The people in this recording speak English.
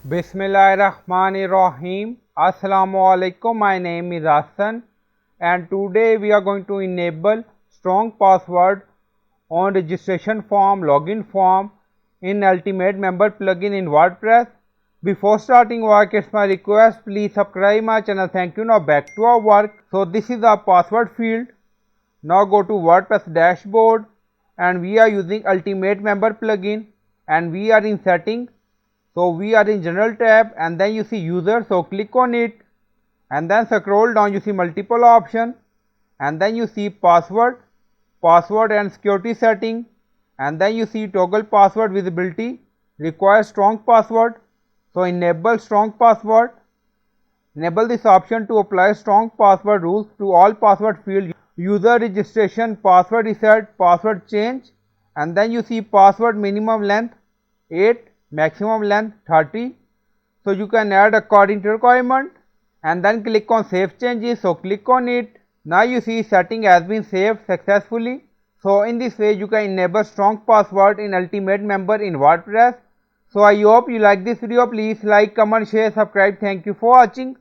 Bismillahirrahmanirrahim. Assalamualaikum. My name is Hassan and today we are going to enable strong password on registration form, login form in Ultimate Member plugin in WordPress. Before starting work, it's my request, please subscribe my channel. Thank you. Now back to our work. So this is the password field. Now go to WordPress dashboard and we are using Ultimate Member plugin and we are in settings. So we are in general tab and then you see user, so click on it and then scroll down, you see multiple options and then you see password and security setting and then you see toggle password visibility, require strong password. So enable strong password, enable this option to apply strong password rules to all password fields, user registration, password reset, password change and then you see password minimum length 8, maximum length 30. So you can add according to requirement and then click on save changes. So click on it. Now you see setting has been saved successfully. So in this way you can enable strong password in Ultimate Member in WordPress. So I hope you like this video. Please like, comment, share, subscribe. Thank you for watching.